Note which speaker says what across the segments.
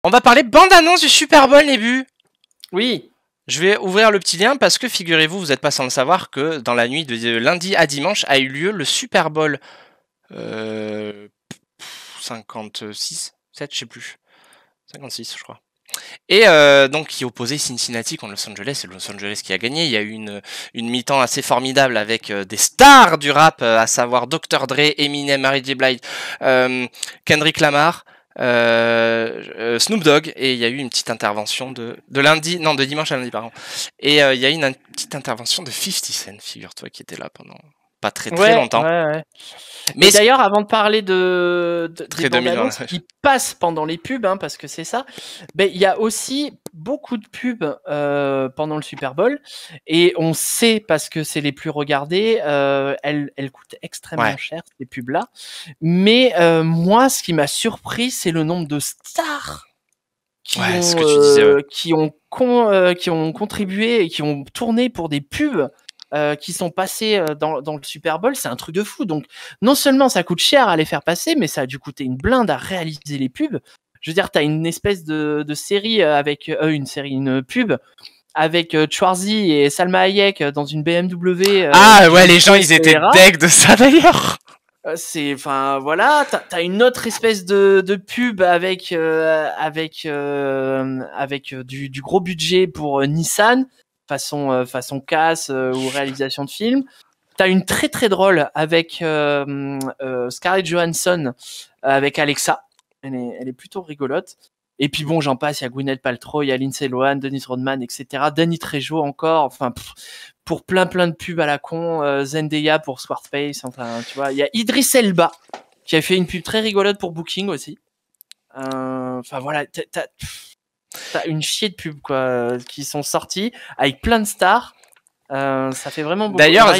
Speaker 1: On va parler bande-annonce du Super Bowl, Nébu.
Speaker 2: Oui.
Speaker 1: Je vais ouvrir le petit lien parce que figurez-vous, vous n'êtes pas sans le savoir que dans la nuit de lundi à dimanche a eu lieu le Super Bowl 56, 7, je sais plus. 56, je crois. Et donc qui opposait Cincinnati contre Los Angeles, c'est Los Angeles qui a gagné. Il y a eu une mi-temps assez formidable avec des stars du rap, à savoir Dr. Dre, Eminem, Mary J. Blige, Kendrick Lamar, Snoop Dogg, et il y a eu une petite intervention de dimanche à lundi, pardon. Et il y a eu une petite intervention de 50 Cent, figure-toi, qui était là pendant pas très longtemps.
Speaker 2: Ouais. Mais d'ailleurs, avant de parler des bandes annonces qui passent pendant les pubs, hein, parce que c'est ça, il y a aussi beaucoup de pubs pendant le Super Bowl, et on sait, parce que c'est les plus regardées, elles coûtent extrêmement cher, ces pubs-là. Mais moi, ce qui m'a surpris, c'est le nombre de stars qui ont contribué et qui ont tourné pour des pubs qui sont passés dans le Super Bowl. C'est un truc de fou. Donc, non seulement ça coûte cher à les faire passer, mais ça a dû coûter une blinde à réaliser les pubs. Je veux dire, t'as une espèce de série avec une pub avec Schwarzy et Salma Hayek dans une BMW.
Speaker 1: Les gens, ils étaient deg de ça d'ailleurs.
Speaker 2: Enfin voilà, t'as une autre espèce de pub avec du gros budget pour Nissan, façon casse ou réalisation de film. T'as une très très drôle avec Scarlett Johansson avec Alexa. Elle est plutôt rigolote. Et puis bon, j'en passe, il y a Gwyneth Paltrow, il y a Lindsay Lohan, Dennis Rodman, etc. Danny Trejo encore, enfin pour plein de pubs à la con, Zendaya pour Squarespace, enfin tu vois, il y a Idris Elba qui a fait une pub très rigolote pour Booking aussi. Enfin voilà, t'as une chier de pubs quoi qui sont sorties avec plein de stars. Ça fait vraiment beaucoup.
Speaker 1: D'ailleurs,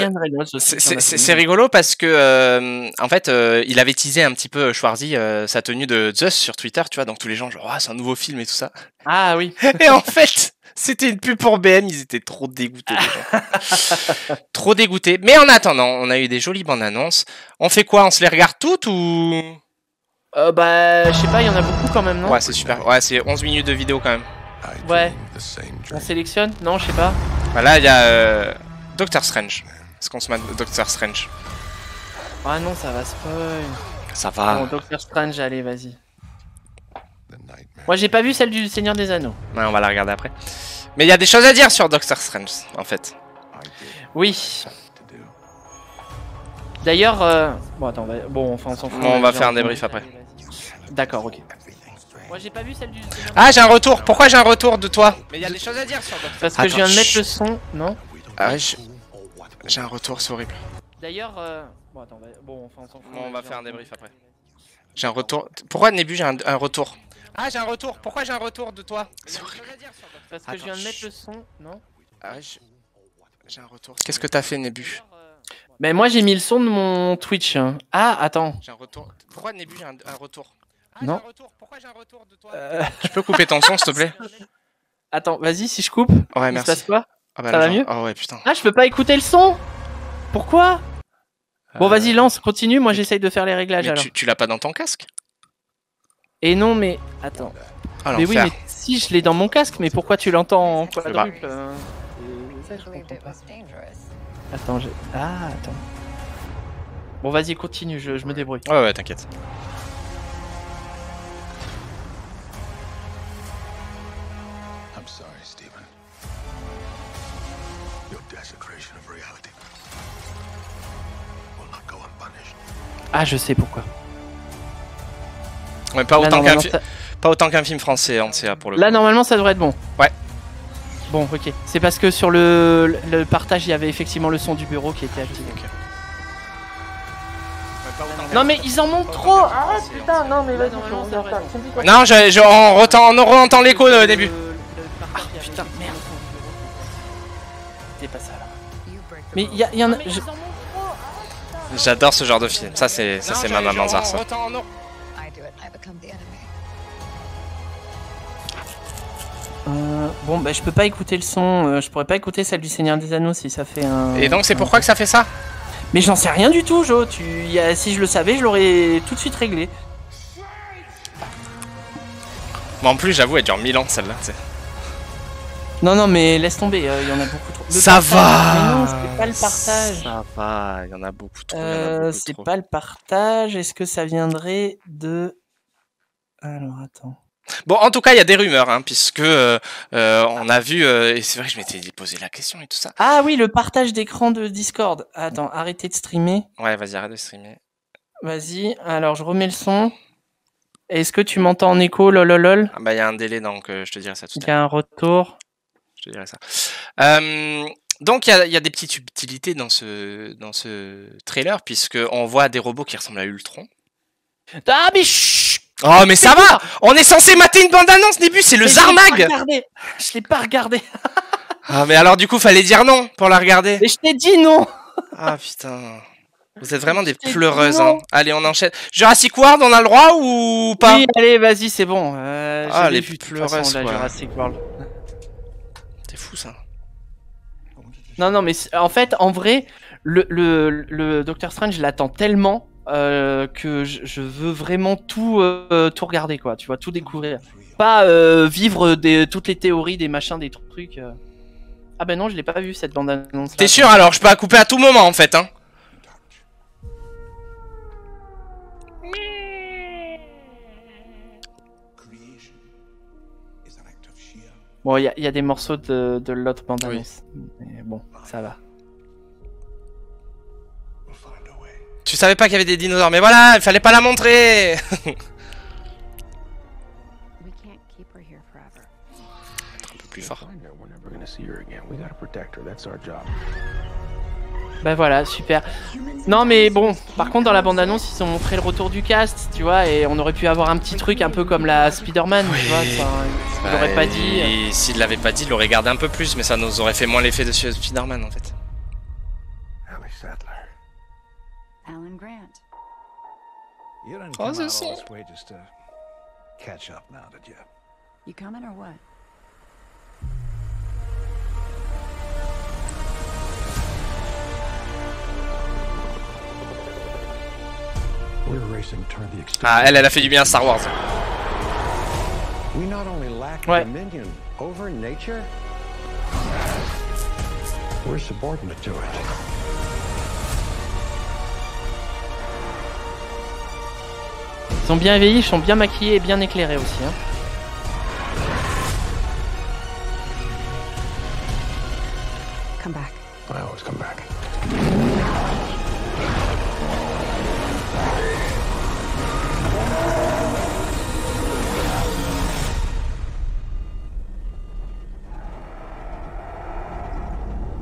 Speaker 1: c'est rigolo parce que en fait, il avait teasé un petit peu Schwarzy sa tenue de Zeus sur Twitter, tu vois, donc tous les gens genre c'est un nouveau film et tout ça.
Speaker 2: Ah oui.
Speaker 1: Et en fait, c'était une pub pour BM, ils étaient trop dégoûtés déjà. Trop dégoûtés. Mais en attendant, on a eu des jolies bandes annonces. On fait quoi? On se les regarde toutes ou
Speaker 2: je sais pas, il y en a beaucoup quand même, non?
Speaker 1: Ouais, c'est super. Ouais, c'est 11 minutes de vidéo quand même.
Speaker 2: Ouais. On sélectionne? Non, je sais pas.
Speaker 1: Là, il y a Doctor Strange. Est-ce qu'on se met Doctor Strange?
Speaker 2: Ah non, ça va spoil.
Speaker 1: Ça va.
Speaker 2: Bon, Doctor Strange, allez, vas-y. Moi, j'ai pas vu celle du Seigneur des Anneaux.
Speaker 1: Ouais, on va la regarder après. Mais il y a des choses à dire sur Doctor Strange, en fait.
Speaker 2: Oui. D'ailleurs, bon, attends, on s'en fout.
Speaker 1: On va faire un débrief après.
Speaker 2: D'accord, ok. Moi j'ai pas vu celle du...
Speaker 1: j'ai un retour. Pourquoi j'ai un retour de toi? Mais il y a des choses à dire sur Doctor
Speaker 2: Parce que je viens de mettre le son, non?
Speaker 1: J'ai un retour, c'est horrible.
Speaker 2: D'ailleurs, bon attends, on s'en fout.
Speaker 1: On va faire un débrief après. J'ai un retour. Pourquoi Nébu j'ai un retour? J'ai un retour. Pourquoi j'ai un retour de toi? C'est horrible.
Speaker 2: Parce que je viens de mettre le son, non?
Speaker 1: J'ai un retour. Qu'est-ce que t'as fait, Nébu?
Speaker 2: Mais moi j'ai mis le son de mon Twitch. Ah, attends.
Speaker 1: J'ai un retour. Pourquoi Nébu j'ai un retour?
Speaker 2: Non.
Speaker 1: Pourquoi j'ai un retour de toi? Tu peux couper ton son, s'il te plaît?
Speaker 2: Attends, vas-y, si je coupe.
Speaker 1: Ouais,
Speaker 2: il
Speaker 1: merci.
Speaker 2: se passe quoi?
Speaker 1: Ça
Speaker 2: va mieux?
Speaker 1: Oh ouais, putain.
Speaker 2: Je peux pas écouter le son? Pourquoi? Bon, vas-y, lance, continue. Moi, j'essaye de faire les réglages alors.
Speaker 1: Tu l'as pas dans ton casque?
Speaker 2: Et non, mais attends. Mais oui, mais si je l'ai dans mon casque, mais pourquoi tu l'entends en quadruple? Ça, je comprends pas. Attends, attends. Bon, vas-y, continue, je me débrouille.
Speaker 1: Ouais, t'inquiète.
Speaker 2: Je sais pourquoi.
Speaker 1: Ouais, pas autant qu'un film français, on sait pour le coup.
Speaker 2: Là, normalement, ça devrait être bon.
Speaker 1: Ouais.
Speaker 2: Bon, ok. C'est parce que sur le partage, il y avait effectivement le son du bureau qui était activé.
Speaker 1: Okay.
Speaker 2: Non, mais ils en montrent trop. Ah putain, non, mais vas-y.
Speaker 1: Non, on re-entend l'écho au début.
Speaker 2: Putain, merde. C'est pas ça là. Mais il y en a.
Speaker 1: J'adore ce genre de film. Ça c'est ma maman ça.
Speaker 2: Bon, je peux pas écouter le son. Je pourrais pas écouter celle du Seigneur des Anneaux si ça fait un.
Speaker 1: Et donc c'est pourquoi que ça fait ça?
Speaker 2: Mais j'en sais rien du tout, Jo. Si je le savais, je l'aurais tout de suite réglé.
Speaker 1: Mais en plus, j'avoue, elle dure 1000 ans celle-là.
Speaker 2: Non, mais laisse tomber, il y en a beaucoup trop.
Speaker 1: Ça va.
Speaker 2: Mais non, c'est pas le partage.
Speaker 1: Ça va, il y en a beaucoup trop.
Speaker 2: C'est pas le partage. Est-ce que ça viendrait de... Alors, attends.
Speaker 1: Bon, en tout cas, il y a des rumeurs, hein, puisque on a vu, et c'est vrai que je m'étais posé la question et tout ça.
Speaker 2: Ah oui, le partage d'écran de Discord. Attends, arrêtez de streamer.
Speaker 1: Ouais, vas-y, arrête de streamer.
Speaker 2: Vas-y, alors je remets le son. Est-ce que tu m'entends en écho, lololol?
Speaker 1: Ah bah, il y a un délai, donc je te dirai ça tout à l'heure.
Speaker 2: Il y a un retour.
Speaker 1: Je te dirai ça. Donc, il y a des petites subtilités dans ce trailer, puisqu'on voit des robots qui ressemblent à Ultron.
Speaker 2: Ah, mais chut!
Speaker 1: Oh, mais ça va! On est censé mater une bande-annonce, début, c'est le Zarmag!
Speaker 2: Je l'ai pas regardé.
Speaker 1: Ah, mais alors, du coup, fallait dire non pour la regarder.
Speaker 2: Mais je t'ai dit non!
Speaker 1: Ah, putain. Vous êtes vraiment des pleureuses, hein. Allez, on enchaîne. Jurassic World, on a le droit ou pas?
Speaker 2: Oui, allez, vas-y, c'est bon.
Speaker 1: Ah, les pleureuses,
Speaker 2: quoi. Jurassic World.
Speaker 1: C'est fou, ça.
Speaker 2: Non, mais en fait, en vrai, le Doctor Strange l'attend tellement que je veux vraiment tout regarder, quoi. Tu vois, tout découvrir. Pas vivre toutes les théories, des machins, des trucs. Ah ben non, je l'ai pas vu cette bande-annonce.
Speaker 1: T'es sûr alors? Je peux la couper à tout moment, en fait, hein.
Speaker 2: Bon, il y a des morceaux de l'autre bande-annonce. Oui. Bon, ça va.
Speaker 1: Tu savais pas qu'il y avait des dinosaures, mais voilà, il fallait pas la montrer. Être un peu plus fort.
Speaker 2: Bah voilà, super. Non mais bon, par contre dans la bande-annonce ils ont montré le retour du cast, tu vois, et on aurait pu avoir un petit truc un peu comme la Spider-Man,
Speaker 1: oui.
Speaker 2: Tu vois, il l'aurait pas dit.
Speaker 1: Et s'il l'avait pas dit, il l'aurait gardé un peu plus, mais ça nous aurait fait moins l'effet de Spider-Man en fait.
Speaker 3: Alan Grant.
Speaker 1: Oh, c'est ça.
Speaker 3: You coming or what?
Speaker 1: Ah, elle a fait du bien à Star Wars.
Speaker 2: Ouais. Ils sont bien vieillis, ils sont bien maquillés et bien éclairés aussi. Hein.
Speaker 3: Come back.
Speaker 4: I always come back.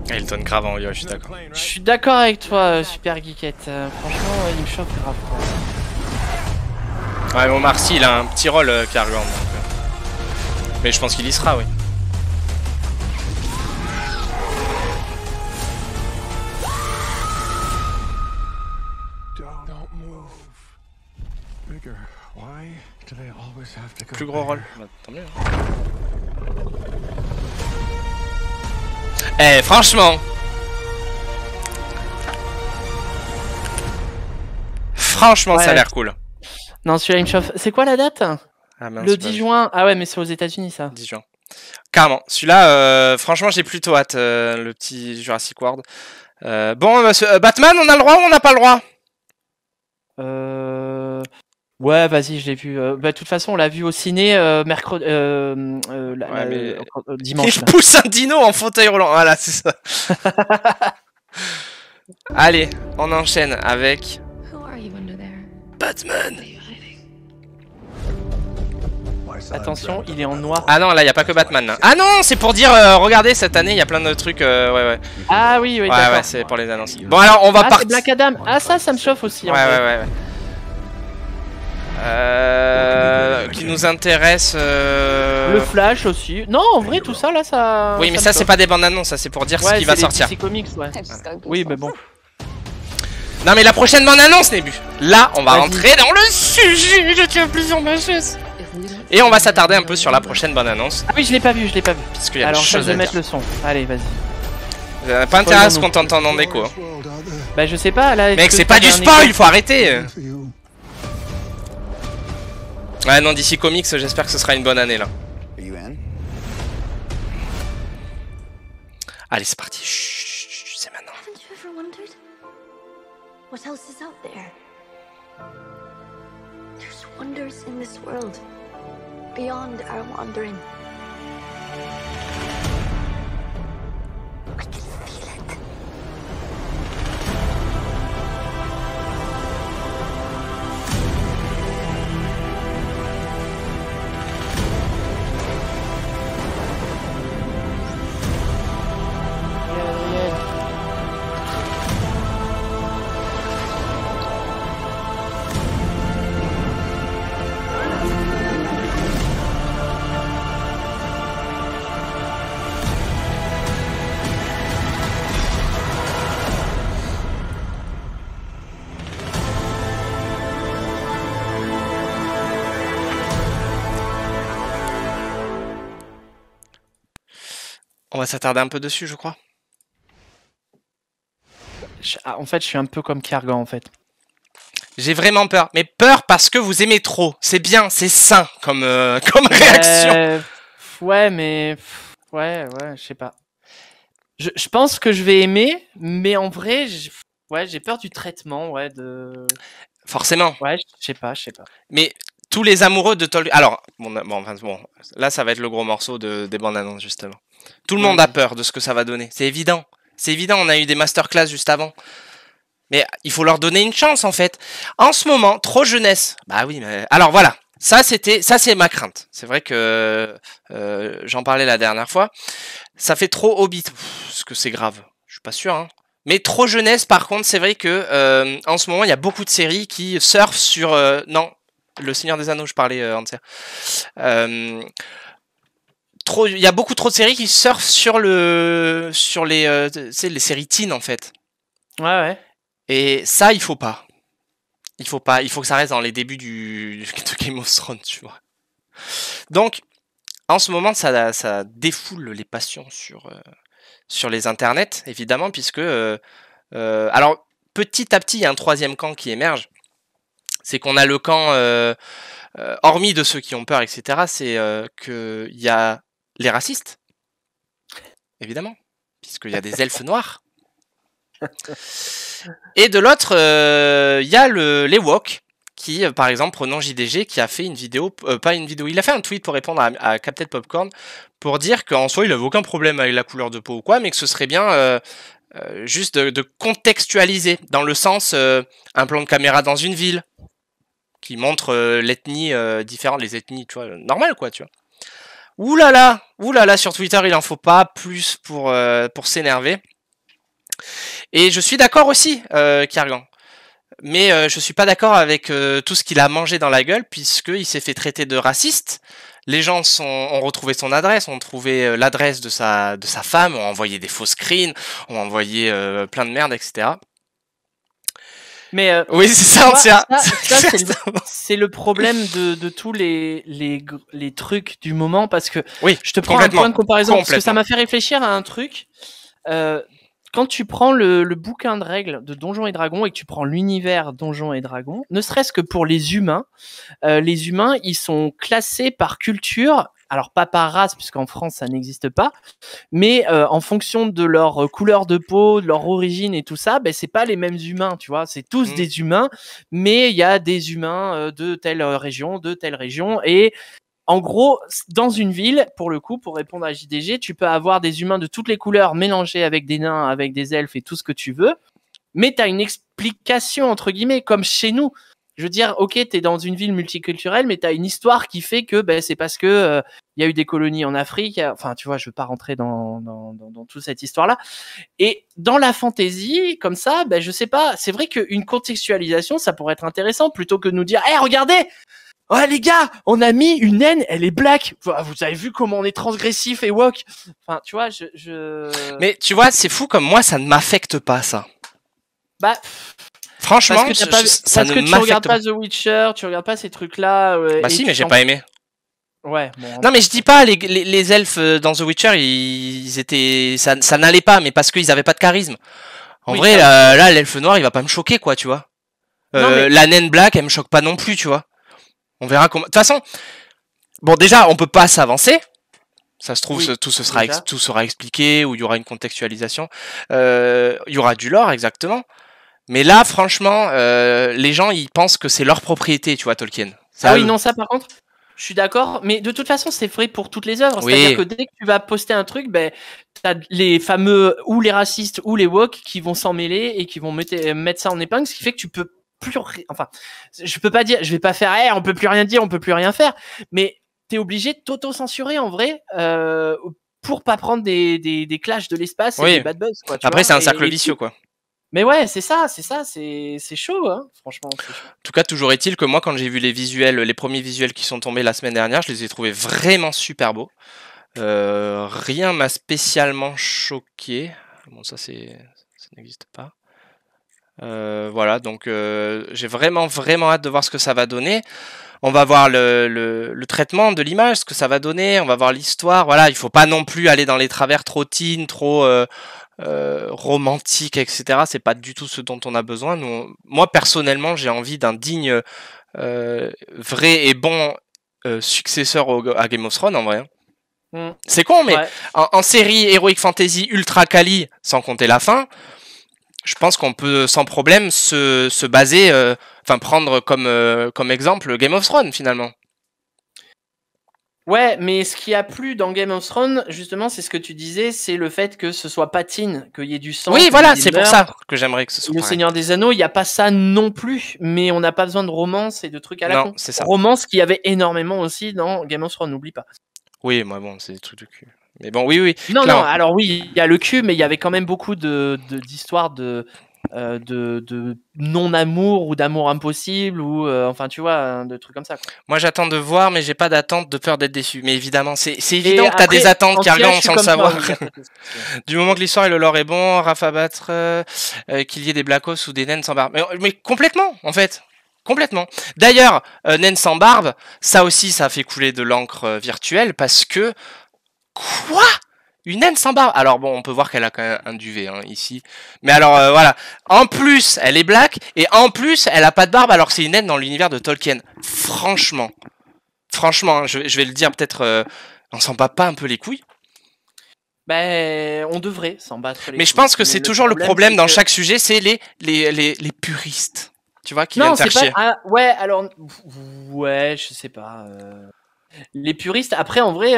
Speaker 1: Elton grave en yo, je suis d'accord.
Speaker 2: Je suis d'accord avec toi, Super Geekette. Franchement, il me choque grave. Quoi.
Speaker 1: Ouais, Omar Sy, il a un petit rôle, Cargan. Mais je pense qu'il y sera, oui. Plus gros rôle. Bah, tant mieux. Eh, franchement. Franchement, ouais. Ça a l'air cool.
Speaker 2: Non, celui-là, il me chauffe. C'est quoi la date?
Speaker 1: Ah, mince,
Speaker 2: le 10 juin. Ah ouais, mais c'est aux États-Unis ça.
Speaker 1: 10 juin. Carrément. Celui-là, franchement, j'ai plutôt hâte. Le petit Jurassic World. Bon, Batman, on a le droit ou on n'a pas le droit?
Speaker 2: Ouais, vas-y, je l'ai vu. Bah, de toute façon, on l'a vu au ciné mercredi, dimanche.
Speaker 1: Il pousse un dino en fauteuil roulant. Voilà, c'est ça. Allez, on enchaîne avec Batman.
Speaker 2: Attention, il est en noir.
Speaker 1: Ah non, là, il n'y a pas que Batman. Là. Ah non, c'est pour dire, regardez, cette année, il y a plein de trucs. Ouais.
Speaker 2: Ah oui, d'accord.
Speaker 1: Ouais, c'est pour les annonces. Bon, alors, on va partir.
Speaker 2: Black Adam. Ah, ça me chauffe aussi.
Speaker 1: Ouais. Qui nous intéresse.
Speaker 2: Le Flash aussi. Non, en vrai, tout ça là, ça.
Speaker 1: Oui, mais ça, c'est pas des bandes annonces, ça, c'est pour dire ce qui va sortir.
Speaker 2: C'est comics, ouais. Oui, mais bon.
Speaker 1: Non, mais la prochaine bande annonce, Nébu. Là, on va rentrer dans le sujet. Je tiens plus sur ma chaise. Et on va s'attarder un peu sur la prochaine bande annonce.
Speaker 2: Ah oui, je l'ai pas vu. Parce
Speaker 1: qu'il y a
Speaker 2: alors,
Speaker 1: des choses
Speaker 2: je vais mettre le son. Allez, vas-y.
Speaker 1: Vous n'avez pas intérêt à ce qu'on t'entende en écho. Hein.
Speaker 2: Bah, je sais pas, là.
Speaker 1: Mec, c'est pas du spoil, il faut arrêter. Ouais, non, DC Comics, j'espère que ce sera une bonne année là. Allez, c'est parti. Chut, c'est maintenant.
Speaker 4: Haven't you ever wondered what else is out there? There's wonders in this world beyond our wandering. I can feel it.
Speaker 1: On va s'attarder un peu dessus, je crois.
Speaker 2: En fait, je suis un peu comme Kergan, en fait.
Speaker 1: J'ai vraiment peur. Mais peur parce que vous aimez trop. C'est bien, c'est sain comme réaction.
Speaker 2: Ouais, mais... Ouais, je sais pas. Je pense que je vais aimer, mais en vrai, j'ai peur du traitement,
Speaker 1: Forcément.
Speaker 2: Ouais, je sais pas.
Speaker 1: Mais tous les amoureux de Tolkien... Alors, bon, là, ça va être le gros morceau des bandes annonces, justement. Tout le monde a peur de ce que ça va donner. C'est évident. C'est évident, on a eu des masterclass juste avant. Mais il faut leur donner une chance, en fait. En ce moment, trop jeunesse. Bah oui, mais... Alors voilà, ça c'est ma crainte. C'est vrai que j'en parlais la dernière fois. Ça fait trop Hobbit. Parce que c'est grave. Je suis pas sûr, hein. Mais trop jeunesse, par contre, c'est vrai que en ce moment, il y a beaucoup de séries qui surfent sur... non, Le Seigneur des Anneaux, je parlais, Anser. Il y a beaucoup trop de séries qui surfent sur les séries teen, en fait.
Speaker 2: Ouais.
Speaker 1: Et ça, il faut pas. Il faut que ça reste dans les débuts de Game of Thrones, tu vois. Donc, en ce moment, ça défoule les passions sur les internets, évidemment, puisque... alors, petit à petit, il y a un troisième camp qui émerge. C'est qu'on a le camp, hormis de ceux qui ont peur, etc., c'est qu'il y a les racistes, évidemment, puisqu'il y a des elfes noirs. Et de l'autre, il y a les woke, qui, par exemple, prenons JDG, qui a fait une vidéo, il a fait un tweet pour répondre à Captain Popcorn, pour dire qu'en soi, il n'avait aucun problème avec la couleur de peau ou quoi, mais que ce serait bien juste de contextualiser, dans le sens, un plan de caméra dans une ville, qui montre l'ethnie différente, les ethnies, tu vois, normales, quoi, tu vois. Ouh là là, sur Twitter, il en faut pas plus pour s'énerver. Et je suis d'accord aussi, Kergan. Mais je suis pas d'accord avec tout ce qu'il a mangé dans la gueule, puisqu'il s'est fait traiter de raciste. Les gens ont retrouvé son adresse, ont trouvé l'adresse de sa femme, ont envoyé des faux screens, ont envoyé plein de merde, etc.
Speaker 2: Mais
Speaker 1: oui, c'est ça,
Speaker 2: c'est le problème de tous les trucs du moment, parce que
Speaker 1: oui,
Speaker 2: je te prends un point de comparaison, parce que ça m'a fait réfléchir à un truc. Quand tu prends le bouquin de règles de Donjons et Dragons et que tu prends l'univers Donjons et Dragons, ne serait-ce que pour les humains, ils sont classés par culture. Alors pas par race, puisqu'en France ça n'existe pas, mais en fonction de leur couleur de peau, de leur origine et tout ça, c'est pas les mêmes humains, tu vois. C'est tous des humains, mais il y a des humains de telle région, et en gros, dans une ville, pour le coup, pour répondre à JDG, tu peux avoir des humains de toutes les couleurs mélangés avec des nains, avec des elfes et tout ce que tu veux, mais t'as une explication, entre guillemets, comme chez nous. Je veux dire, ok, t'es dans une ville multiculturelle, mais t'as une histoire qui fait que c'est parce que y a eu des colonies en Afrique. Enfin, tu vois, je veux pas rentrer dans toute cette histoire-là. Et dans la fantasy, comme ça, je sais pas. C'est vrai qu'une contextualisation, ça pourrait être intéressant plutôt que de nous dire, regardez, ouais les gars, on a mis une naine, elle est black. Vous avez vu comment on est transgressif et woke. Enfin, tu vois,
Speaker 1: Mais tu vois, c'est fou comme moi, ça ne m'affecte pas ça. Franchement,
Speaker 2: parce que tu regardes pas The Witcher, tu regardes pas ces trucs-là.
Speaker 1: Bah si, mais j'ai pas aimé.
Speaker 2: Ouais. Bon,
Speaker 1: non, mais je dis pas les elfes dans The Witcher, ils étaient, ça n'allait pas, mais parce qu'ils avaient pas de charisme. En vrai, là, l'elfe noir, il va pas me choquer, quoi, tu vois. La naine black, elle me choque pas non plus, tu vois. On verra comment. De toute façon, bon, déjà, on peut pas s'avancer. Ça se trouve,
Speaker 2: Oui,
Speaker 1: tout sera expliqué, ou il y aura une contextualisation. Il y aura du lore, exactement. Mais là, franchement, les gens, ils pensent que c'est leur propriété, tu vois, Tolkien.
Speaker 2: Ah oui, non, ça par contre, je suis d'accord. Mais de toute façon, c'est vrai pour toutes les œuvres.
Speaker 1: Oui.
Speaker 2: C'est-à-dire que dès que tu vas poster un truc, ben, t'as les fameux ou les racistes ou les woke qui vont s'en mêler et qui vont mettre ça en épingle, ce qui fait que tu peux plus. Enfin, je peux pas dire, je vais pas faire, on peut plus rien dire, on peut plus rien faire. Mais t'es obligé de t'auto-censurer en vrai. Pour pas prendre des clashs de l'espace et des bad buzz. Quoi,
Speaker 1: après, c'est un cercle vicieux, quoi.
Speaker 2: Mais ouais, c'est chaud, hein, franchement.
Speaker 1: En tout cas, toujours est-il que moi, quand j'ai vu les premiers visuels qui sont tombés la semaine dernière, je les ai trouvés vraiment super beaux. Rien m'a spécialement choqué. Bon, ça n'existe pas. Voilà, donc j'ai vraiment hâte de voir ce que ça va donner. On va voir le traitement de l'image, ce que ça va donner. On va voir l'histoire. Voilà, il faut pas non plus aller dans les travers trop teen, trop romantique, etc. C'est pas du tout ce dont on a besoin. Moi, personnellement, j'ai envie d'un digne, vrai et bon successeur à Game of Thrones, en vrai. C'est con, mais en série Heroic Fantasy ultra quali, sans compter la fin, je pense qu'on peut sans problème se baser, prendre comme exemple Game of Thrones, finalement.
Speaker 2: Ouais, mais ce qui a plu dans Game of Thrones, justement, c'est ce que tu disais, c'est le fait que ce soit pas teen, qu'il y ait du sang.
Speaker 1: Oui, voilà, c'est pour ça que j'aimerais que ce soit
Speaker 2: Le Seigneur des Anneaux, il n'y a pas ça non plus, mais on n'a pas besoin de romance et de trucs à la con.
Speaker 1: C'est ça.
Speaker 2: Romance qu'il y avait énormément aussi dans Game of Thrones, n'oublie pas.
Speaker 1: Oui, moi, bon, c'est des trucs de cul. Mais bon, oui.
Speaker 2: Non, alors oui, il y a le cul, mais il y avait quand même beaucoup d'histoires de non-amour ou d'amour impossible ou enfin tu vois de trucs comme ça quoi.
Speaker 1: Moi j'attends de voir mais j'ai pas d'attente, de peur d'être déçu, mais évidemment c'est évident que t'as des attentes qui regardent sans le savoir. Du moment que l'histoire et le lore est bon, Rafa battre qu'il y ait des Blackos ou des naines sans barbe, mais complètement en fait. Complètement. D'ailleurs, naine sans barbe, ça aussi ça fait couler de l'encre virtuelle parce que quoi? Une naine sans barbe. Alors bon, on peut voir qu'elle a quand même un duvet ici. Mais alors voilà. En plus, elle est black et en plus, elle a pas de barbe alors que c'est une naine dans l'univers de Tolkien. Franchement, je vais le dire peut-être. On s'en bat pas un peu les couilles.
Speaker 2: Ben, on devrait s'en battre les couilles.
Speaker 1: Mais je pense que c'est toujours le problème dans chaque sujet, c'est les puristes. Tu vois, qui viennent faire chier.
Speaker 2: Ouais, alors ouais, je sais pas. Les puristes, après en vrai,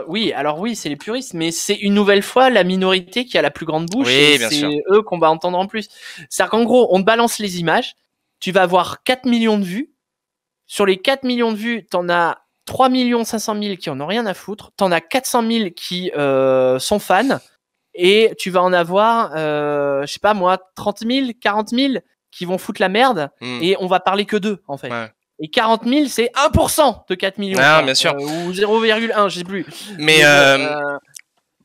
Speaker 2: oui, c'est les puristes, mais c'est une nouvelle fois la minorité qui a la plus grande bouche, et c'est eux qu'on va entendre en plus. C'est-à-dire qu'en gros, on te balance les images, tu vas avoir 4 millions de vues, sur les 4 millions de vues, t'en as 3 500 000 qui en ont rien à foutre, t'en as 400 000 qui sont fans, et tu vas en avoir, je sais pas moi, 30 000, 40 000 qui vont foutre la merde, et on va parler que d'eux, en fait. Ouais. Et 40 000, c'est 1% de 4 millions.
Speaker 1: Ah, bien sûr.
Speaker 2: Ou 0,1, je sais plus.
Speaker 1: Mais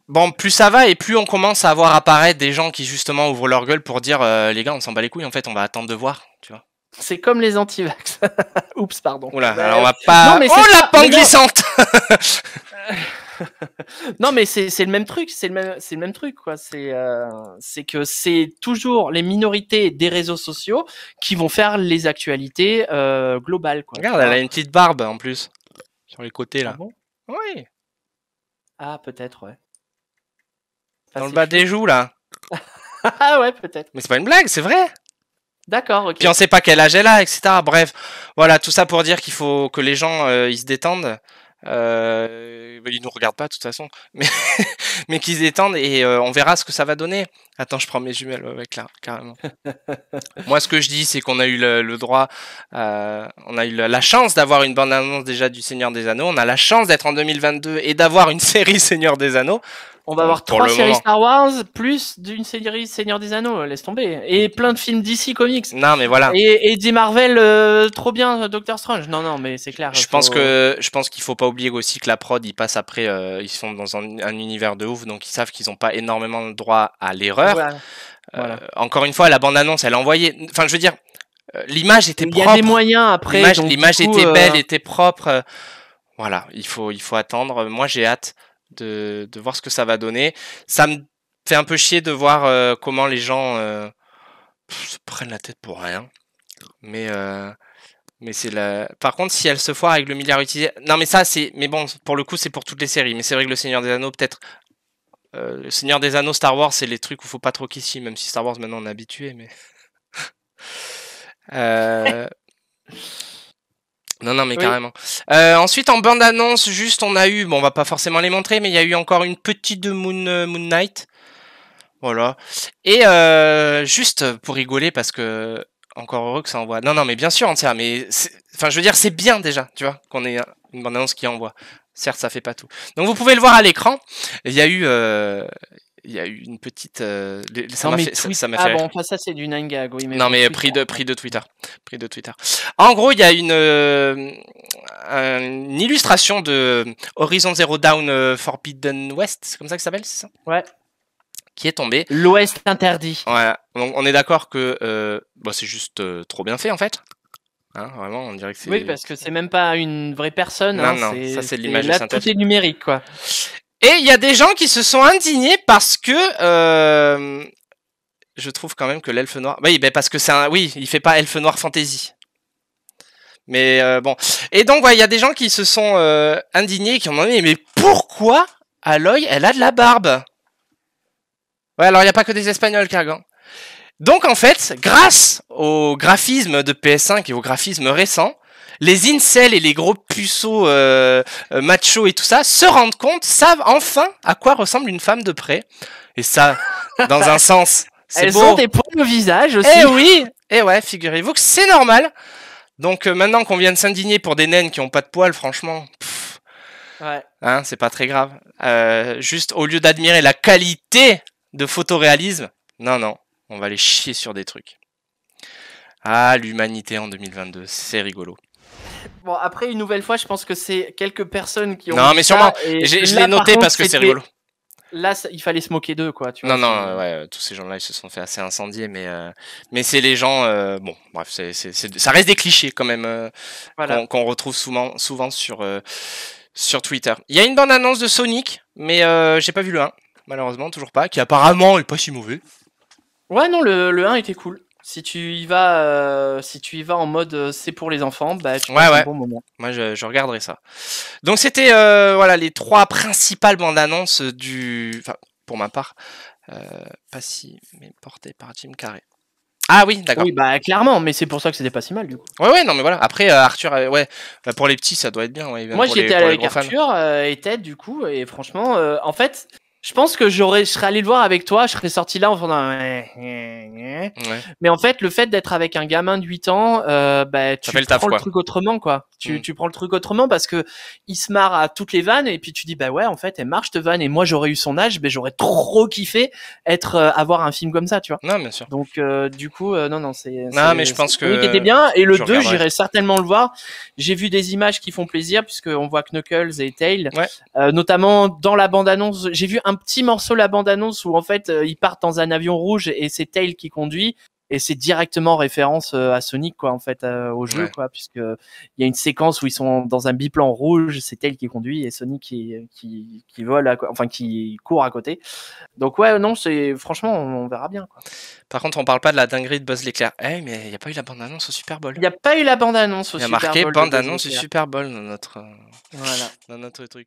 Speaker 1: bon, plus ça va et plus on commence à voir apparaître des gens qui justement ouvrent leur gueule pour dire les gars, on s'en bat les couilles, en fait, on va attendre de voir, tu vois.
Speaker 2: C'est comme les anti-vax. Oups, pardon.
Speaker 1: Oula, alors on va pas... Non, mais la pente glissante.
Speaker 2: Non, mais c'est le même truc, c'est le même truc, quoi. C'est que c'est toujours les minorités des réseaux sociaux qui vont faire les actualités globales, quoi.
Speaker 1: Regarde, elle a une petite barbe en plus sur les côtés là.
Speaker 2: Ah bon ?
Speaker 1: Oui.
Speaker 2: Ah, peut-être, ouais.
Speaker 1: Dans le bas des joues là.
Speaker 2: Ah ouais, peut-être.
Speaker 1: Mais c'est pas une blague, c'est vrai.
Speaker 2: D'accord, ok.
Speaker 1: Puis on sait pas quel âge elle a, etc. Bref, voilà, tout ça pour dire qu'il faut que les gens ils se détendent. Ils nous regardent pas de toute façon, mais qu'ils se détendent et on verra ce que ça va donner. Attends, je prends mes jumelles avec là, carrément. Moi, ce que je dis, c'est qu'on a eu le droit, on a eu la chance d'avoir une bande-annonce déjà du Seigneur des Anneaux. On a la chance d'être en 2022 et d'avoir une série Seigneur des Anneaux.
Speaker 2: On va avoir 3 séries Star Wars plus d'une série Seigneur des Anneaux, laisse tomber. Et plein de films DC Comics.
Speaker 1: Non, mais voilà.
Speaker 2: Et des Marvel, trop bien, Doctor Strange. Non, mais c'est clair.
Speaker 1: Je pense qu'il faut pas oublier aussi que la prod, ils passent après, ils sont dans un univers de ouf, donc ils savent qu'ils ont pas énormément de droit à l'erreur. Voilà. Encore une fois, la bande-annonce, elle a envoyé. Enfin, je veux dire, l'image était propre.
Speaker 2: Il y a des moyens après.
Speaker 1: L'image était belle, était propre. Voilà, il faut attendre. Moi, j'ai hâte de voir ce que ça va donner. Ça me fait un peu chier de voir comment les gens se prennent la tête pour rien. Mais Mais c'est la. Par contre, si elle se foire avec le milliard utilisé. Non, mais ça, c'est. Mais bon, pour le coup, c'est pour toutes les séries. Mais c'est vrai que le Seigneur des Anneaux, peut-être. Le Seigneur des Anneaux, Star Wars, c'est les trucs où faut pas trop qu'ils s'y, même si Star Wars, maintenant, on est habitué. Mais. Non, mais carrément. Ensuite, en bande-annonce, juste, on a eu. Bon, on va pas forcément les montrer, mais il y a eu encore une petite de Moon Knight. Voilà. Et juste pour rigoler, parce que. Encore heureux que ça envoie. Non, mais bien sûr, Antia, mais enfin, je veux dire, c'est bien déjà, tu vois, qu'on ait une bande-annonce qui envoie. Certes, ça fait pas tout. Donc, vous pouvez le voir à l'écran. Il y a eu une petite. Ça m'a fait. Ça m'a fait.
Speaker 2: Bon, enfin, ça c'est du 9gag, oui. Mais
Speaker 1: non, mais pris de Twitter. Pris de Twitter. En gros, il y a une illustration de Horizon Zero Dawn Forbidden West, c'est comme ça que ça s'appelle, c'est ça?
Speaker 2: Ouais.
Speaker 1: Qui est tombé.
Speaker 2: L'Ouest interdit.
Speaker 1: Voilà. Donc on est d'accord que c'est juste trop bien fait en fait. Hein, vraiment, on dirait que c'est.
Speaker 2: Oui, parce que c'est même pas une vraie personne.
Speaker 1: Non, ça c'est de l'image de synthèse.
Speaker 2: Tout est numérique, quoi.
Speaker 1: Et il y a des gens qui se sont indignés parce que je trouve quand même que l'elfe noir. Oui, parce que il fait pas elfe noir fantasy. Mais bon. Et donc il y a des gens qui se sont indignés, qui ont demandé mais pourquoi Aloy elle a de la barbe? Ouais, alors il n'y a pas que des Espagnols, Kergan. Donc en fait, grâce au graphisme de PS5 et au graphisme récent, les incels et les gros puceaux machos et tout ça se rendent compte, savent enfin à quoi ressemble une femme de près. Et ça, dans un sens, c'est
Speaker 2: Elles
Speaker 1: beau.
Speaker 2: ont des poils au visage aussi.
Speaker 1: Eh oui, et ouais, figurez-vous que c'est normal. Donc maintenant qu'on vient de s'indigner pour des naines qui ont pas de poils, franchement,
Speaker 2: ouais.
Speaker 1: Hein, c'est pas très grave. Juste au lieu d'admirer la qualité de photoréalisme, non, on va les chier sur des trucs. Ah, l'humanité en 2022, c'est rigolo.
Speaker 2: Bon, après, une nouvelle fois, je pense que c'est quelques personnes qui ont.
Speaker 1: Non, mais sûrement. Je l'ai noté parce que c'est rigolo.
Speaker 2: Là, il fallait se moquer d'eux, quoi. Tu vois,
Speaker 1: ouais, tous ces gens-là, ils se sont fait assez incendier, mais c'est les gens. Bon, bref, ça reste des clichés quand même
Speaker 2: voilà.
Speaker 1: qu'on retrouve souvent sur Twitter. Il y a une bande-annonce de Sonic, mais j'ai pas vu le 1, malheureusement, toujours pas, qui apparemment est pas si mauvais.
Speaker 2: Ouais, non, le 1 était cool. Si tu y vas en mode c'est pour les enfants, tu passes un bon moment.
Speaker 1: Moi, je regarderai ça. Donc, c'était les 3 principales bandes annonces enfin, pour ma part, pas si, mais portées par Jim Carrey. Ah oui, d'accord.
Speaker 2: Oui, clairement, mais c'est pour ça que c'était pas si mal du coup.
Speaker 1: Ouais, non, mais voilà. Après, Arthur, pour les petits, ça doit être bien. Ouais,
Speaker 2: moi, j'étais allé avec Arthur et Ted du coup, et franchement, en fait. Je pense que je serais allé le voir avec toi, je serais sorti là en faisant ouais. Mais en fait, le fait d'être avec un gamin de 8 ans, tu prends le truc autrement, quoi. Tu prends le truc autrement parce que il se marre à toutes les vannes et puis tu dis ouais, en fait, elle marche cette vanne et moi j'aurais eu son âge, j'aurais trop kiffé avoir un film comme ça, tu vois.
Speaker 1: Non, bien sûr.
Speaker 2: Donc du coup non,
Speaker 1: mais je pense que
Speaker 2: était bien et le 2, j'irai certainement le voir. J'ai vu des images qui font plaisir puisque on voit Knuckles et Tail, notamment dans la bande-annonce, j'ai vu un petit morceau la bande-annonce où en fait ils partent dans un avion rouge et c'est Tail qui conduit et c'est directement référence à Sonic quoi en fait au jeu quoi, puisque il y a une séquence où ils sont dans un biplan rouge, c'est Tail qui conduit et Sonic qui vole qui court à côté. Donc non, c'est franchement on verra bien quoi.
Speaker 1: Par contre, on parle pas de la dinguerie de Buzz l'éclair. Mais il y a pas eu la bande-annonce au Super Bowl.
Speaker 2: Il y a pas eu la bande-annonce au
Speaker 1: Super Bowl. Il y a marqué bande-annonce au Super Bowl dans notre truc.